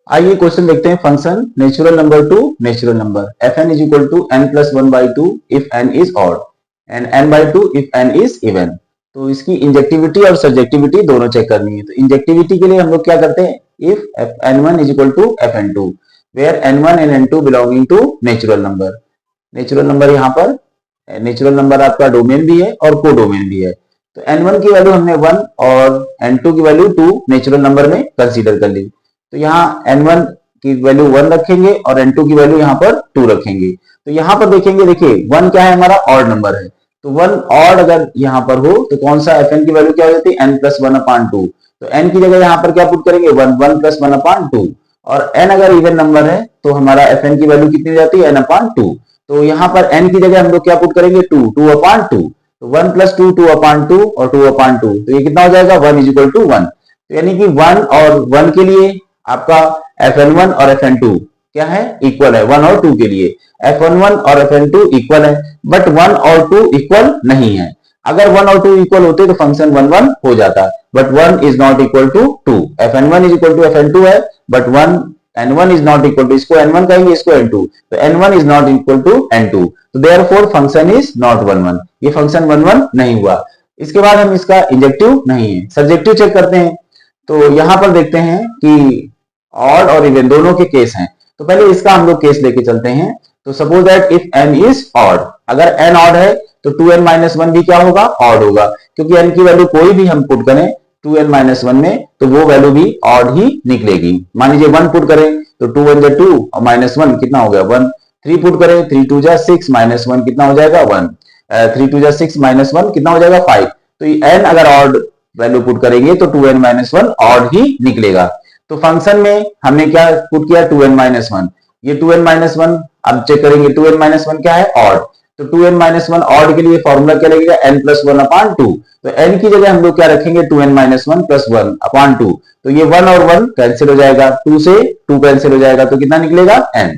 आइए क्वेश्चन देखते हैं। Function natural number to natural number F N is equal to N plus one by two if N is odd and N by two if N is even. तो इसकी injectivity और subjectivity दोनों check करनी है। तो injectivity के लिए हम लोग क्या करते हैं, if F N one is equal to F N two where N one and N two belonging to natural number. Natural number यहाँ पर नेचुरल नंबर आपका डोमेन भी है और को डोमेन भी है। तो एन वन की वैल्यू हमने वन और एन टू की वैल्यू टू नेचुरल नंबर में कंसीडर कर ली। तो यहाँ n1 की वैल्यू 1 रखेंगे और n2 की वैल्यू यहाँ पर 2 रखेंगे। तो यहाँ पर देखेंगे, देखिए 1 क्या है, हमारा ऑड नंबर है। तो 1 ऑड अगर यहाँ पर हो तो कौन सा fn की वैल्यू क्या हो जाती है, n plus one upon two. तो n की जगह यहाँ पर क्या पुट करेंगे, 1 प्लस वन अपॉन टू। और n अगर इवन नंबर है तो हमारा fn की वैल्यू कितनी हो जाती है, n अपॉन टू। तो यहाँ पर n की जगह हम लोग क्या पुट करेंगे, 2 अपॉन टू। तो 1 प्लस टू, 2 अपॉन टू और 2 अपॉन टू, तो ये कितना हो जाएगा, 1 इज इक्वल टू 1। तो यानी कि 1 और 1 के लिए आपका fn1 और fn2 क्या है, इक्वल है 1 और 2 के लिए। fn1 और fn2 इक्वल है, बट 1 और 2 इक्वल नहीं है। अगर 1 और 2 इक्वल होते तो फंक्शन 1 1 हो जाता, but 1 is not equal to 2। fn1 is equal to fn2 है, but 1 n1 is not equal to, इसको n1 कहेंगे, इसको n2। तो n1 is not equal to n2, तो देयरफॉर फंक्शन इज नॉट 1 1। ये फंक्शन 1 1 नहीं हुआ। इसके बाद हम इसका इंजेक्टिव नहीं है, सब्जेक्टिव चेक करते हैं। तो यहां पर देखते हैं कि ऑड और इवन दोनों के केस हैं। तो पहले इसका हम लोग केस लेके चलते हैं। तो suppose that if n is odd, अगर n ऑड है तो 2n माइनस वन भी क्या होगा, ऑड होगा, क्योंकि n की वैल्यू कोई भी हम पुट करें 2n माइनस वन में तो वो वैल्यू भी ऑड ही निकलेगी। मान लीजिए 1 पुट करें तो 2 1 जा 2 और माइनस वन कितना हो गया 1। 3 पुट करें 3 2 जा 6 माइनस वन कितना हो जाएगा 1। 3 2 जा 6 माइनस वन कितना हो जाएगा 5। तो n अगर ऑड वैल्यू पुट करेंगे तो 2n माइनस वन ऑड ही निकलेगा। तो फंक्शन में हमने क्या पुट किया, 2n माइनस वन। ये 2n माइनस वन अब चेक करेंगे, 2n माइनस वन क्या है, ऑड। तो 2n माइनस वन ऑड के लिए फॉर्मूला क्या लगेगा, n plus one upon two. तो n की जगह हम लोग क्या रखेंगे, 2n minus one plus one upon two. तो ये 1 और 1 कैंसिल हो जाएगा, 2 से 2 कैंसिल हो जाएगा, तो कितना निकलेगा n।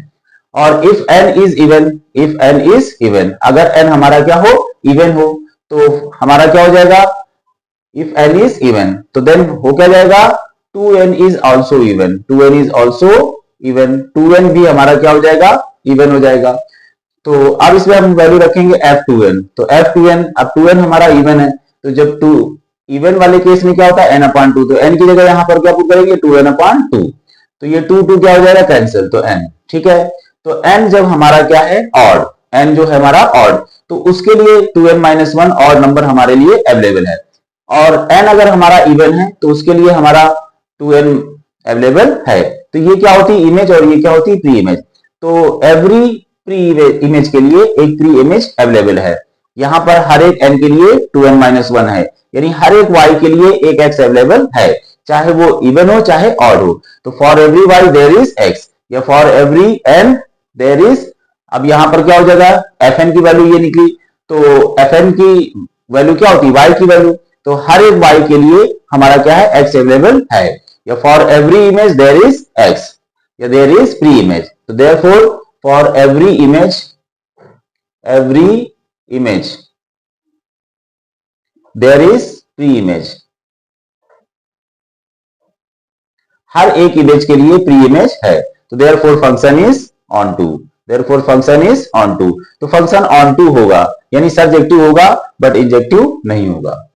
और if n is even, if n is even, अगर n हमारा क्या हो, इवन हो, तो हमारा क्या हो जाएगा, इफ n इज इवन, तो देन हो क्या जाएगा, 2n is also even, 2n is also even, 2n भी हमारा क्या हो जाएगा, इवन हो जाएगा। तो अब इसमें हम वैल्यू रखेंगे f2n। तो f2n, अब 2n हमारा इवन है, तो जब 2 इवन वाले केस में क्या होता है, n अपॉन टू। तो n की जगह यहाँ पर क्या पुट करेंगे, 2n अपॉन टू। तो ये 2 2 क्या हो जाएगा, कैंसिल, तो n। ठीक है, तो n जब हमारा क्या है, ऑड, n जो है हमारा ऑड, तो उसके लिए 2n minus one odd number हमारे लिए अवेलेबल है। और n अगर हमारा इवन है तो उसके लिए हमारा 2n अवेलेबल है। तो ये क्या होती है, इमेज, और ये क्या होती है, प्री इमेज। तो एवरी प्री इमेज के लिए एक प्री इमेज अवेलेबल है। यहां पर हर एक n के लिए 2n माइनस वन है, यानी हर एक y के लिए एक x अवेलेबल है, चाहे वो इवन हो चाहे ऑड हो। तो for every y there is x, या for every n there is, अब यहां पर क्या हो जाएगा, fn की वैल्यू ये निकली, तो fn की वैल्यू क्या होती है, y की वैल्यू। तो हर एक y के लिए हमारा क्या है, x अवेलेबल है, या for every image there is x, या देयर इज प्री इमेज। तो therefore for every image there is pre image, हर एक इमेज के लिए प्री इमेज है। तो therefore function is onto, therefore function is onto. तो function onto होगा, यानी सब्जेक्टिव होगा बट इंजेक्टिव नहीं होगा।